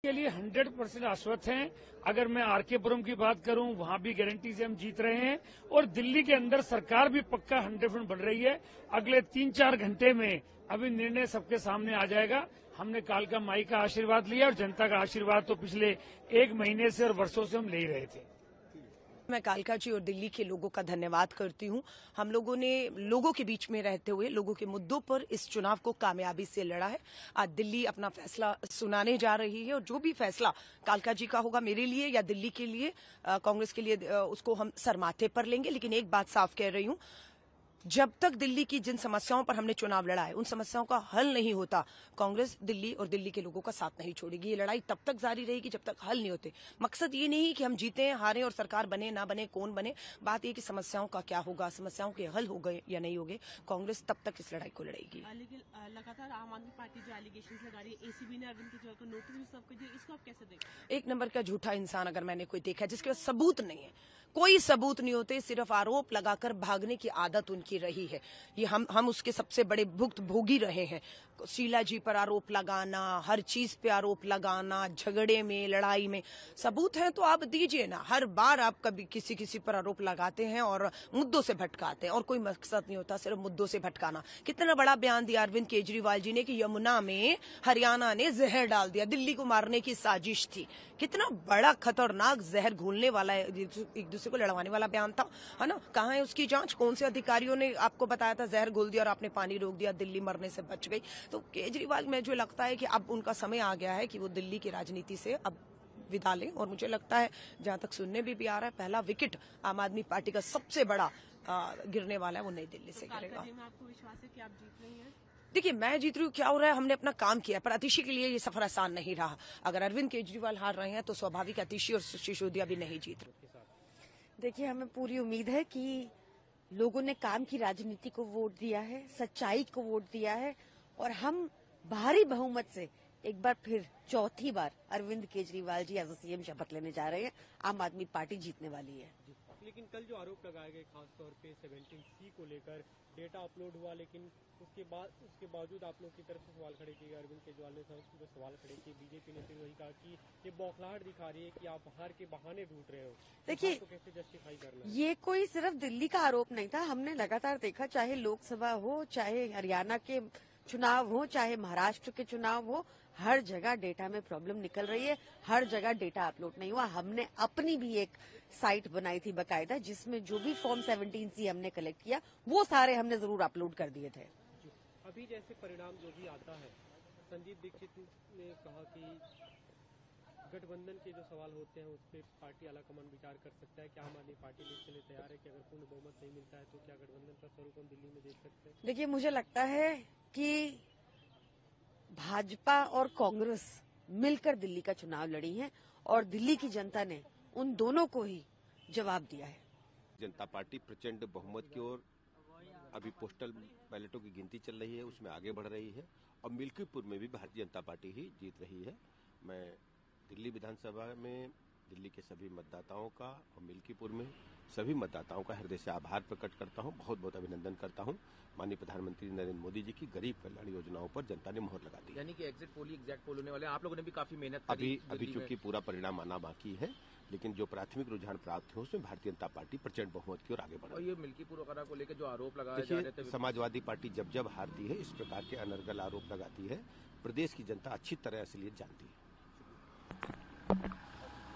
के लिए 100% आश्वस्त हैं। अगर मैं आरकेपुरम की बात करूं, वहां भी गारंटी से हम जीत रहे हैं और दिल्ली के अंदर सरकार भी पक्का 100% बन रही है। अगले 3-4 घंटे में अभी निर्णय सबके सामने आ जाएगा। हमने कालका माई का आशीर्वाद लिया और जनता का आशीर्वाद तो पिछले 1 महीने से और वर्षों से हम ले ही रहे थे। मैं कालका जी और दिल्ली के लोगों का धन्यवाद करती हूं। हम लोगों ने लोगों के बीच में रहते हुए लोगों के मुद्दों पर इस चुनाव को कामयाबी से लड़ा है। आज दिल्ली अपना फैसला सुनाने जा रही है और जो भी फैसला कालका जी का होगा मेरे लिए या दिल्ली के लिए, कांग्रेस के लिए, उसको हम सर माथे पर लेंगे। लेकिन एक बात साफ कह रही हूं, जब तक दिल्ली की जिन समस्याओं पर हमने चुनाव लड़ा है उन समस्याओं का हल नहीं होता, कांग्रेस दिल्ली और दिल्ली के लोगों का साथ नहीं छोड़ेगी। ये लड़ाई तब तक जारी रहेगी जब तक हल नहीं होते। मकसद ये नहीं कि हम जीते हारें और सरकार बने ना बने, कौन बने। बात ये कि समस्याओं का क्या होगा, समस्याओं के हल हो गए या नहीं हो गए, कांग्रेस तब तक इस लड़ाई को लड़ेगी। लेकिन लगातार आम आदमी पार्टी जो एलिगेशन लगा रही है, एसीबी ने अरविंद केजरीवाल को नोटिस भी सर्व कर दिया, इसको आप कैसे देखते हैं? एक नंबर का झूठा इंसान अगर मैंने कोई देखा जिसके पास सबूत नहीं है, कोई सबूत नहीं होते, सिर्फ आरोप लगाकर भागने की आदत उनकी रही है। ये हम उसके सबसे बड़े भुक्त भोगी रहे हैं। शीला जी पर आरोप लगाना, हर चीज पे आरोप लगाना, झगड़े में लड़ाई में सबूत है तो आप दीजिए ना। हर बार आप कभी किसी पर आरोप लगाते हैं और मुद्दों से भटकाते हैं और कोई मकसद नहीं होता, सिर्फ मुद्दों से भटकाना। कितना बड़ा बयान दिया अरविंद केजरीवाल जी ने कि यमुना में हरियाणा ने जहर डाल दिया, दिल्ली को मारने की साजिश थी। कितना बड़ा खतरनाक जहर घोलने वाला, एक दूसरे को लड़वाने वाला बयान था, है ना। कहाँ है उसकी जांच? कौन से अधिकारियों ने आपको बताया था जहर घोल दिया और आपने पानी रोक दिया, दिल्ली मरने से बच गई? तो केजरीवाल में जो लगता है कि अब उनका समय आ गया है कि वो दिल्ली की राजनीति से अब विदा लें। और मुझे लगता है, जहां तक सुनने भी आ रहा है, पहला विकेट आम आदमी पार्टी का सबसे बड़ा गिरने वाला है वो नई दिल्ली से गिरेगा। आपको विश्वास है कि आप जीत रही हैं? देखिए, मैं जीत रही हूँ, क्या हो रहा है, हमने अपना काम किया, पर अतिशी के लिए ये सफर आसान नहीं रहा। अगर अरविंद केजरीवाल हार रहे हैं तो स्वाभाविक अतिशी और सिसोदिया भी नहीं जीत रहे। देखिए, हमें पूरी उम्मीद है कि लोगों ने काम की राजनीति को वोट दिया है, सच्चाई को वोट दिया है और हम भारी बहुमत से एक बार फिर चौथी बार अरविंद केजरीवाल जी एज सीएम शपथ लेने जा रहे हैं। आम आदमी पार्टी जीतने वाली है। लेकिन कल जो आरोप लगाए गए खासतौर पे 17C को लेकर डेटा अपलोड हुआ, लेकिन उसके बावजूद आप लोग की तरफ से सवाल खड़े किए, अरविंद केजरीवाल ने सवाल खड़े किए, बीजेपी ने फिर वही कहा कि ये बौखलाहट दिखा रही है कि आप हार के बहाने ढूंढ रहे हो। देखिए, तो कैसे जस्टिफाई करना? ये कोई सिर्फ दिल्ली का आरोप नहीं था। हमने लगातार देखा, चाहे लोकसभा हो, चाहे हरियाणा के चुनाव हो, चाहे महाराष्ट्र के चुनाव हो, हर जगह डेटा में प्रॉब्लम निकल रही है, हर जगह डेटा अपलोड नहीं हुआ। हमने अपनी भी एक साइट बनाई थी बकायदा, जिसमें जो भी फॉर्म 17C हमने कलेक्ट किया वो सारे हमने जरूर अपलोड कर दिए थे। अभी जैसे परिणाम जो भी आता है, संजीव दीक्षित ने कहा कि गठबंधन के जो सवाल होते हैं उस पर पार्टी आलाकमान विचार कर सकता है। क्या आम आदमी पार्टी इसके लिए तैयार है कि अगर पूर्ण बहुमत नहीं मिलता है तो क्या गठबंधन का स्वरूप हम दिल्ली में देख सकते हैं? देखिए, मुझे लगता है कि भाजपा और कांग्रेस मिलकर दिल्ली का चुनाव लड़ी है और दिल्ली की जनता ने उन दोनों को ही जवाब दिया है। जनता पार्टी प्रचंड बहुमत की ओर अभी पोस्टल बैलेटों की गिनती चल रही है, उसमें आगे बढ़ रही है और मिल्कीपुर में भी भारतीय जनता पार्टी ही जीत रही है। मैं दिल्ली विधानसभा में दिल्ली के सभी मतदाताओं का और मिल्कीपुर में सभी मतदाताओं का हृदय से आभार प्रकट करता हूं, बहुत बहुत अभिनंदन करता हूं। माननीय प्रधानमंत्री नरेंद्र मोदी जी की गरीब कल्याण योजनाओं पर जनता ने मोहर लगा दी। यानी कि एग्जिट पोल एग्जैक्ट पोल होने वाले हैं। आप लोगों ने भी काफी मेहनत करी। अभी चूंकि पूरा परिणाम आना बाकी है, लेकिन जो प्राथमिक रुझान प्राप्त है उसमें भारतीय जनता पार्टी प्रचंड बहुमत की ओर आगे बढ़ और रही ये मिल्कीपुर वगैरह को लेकर जो आरोप लगाए जा रहे थे, समाजवादी पार्टी जब हारती है इस प्रकार के अनर्गल आरोप लगाती है। प्रदेश की जनता अच्छी तरह असलियत जानती है।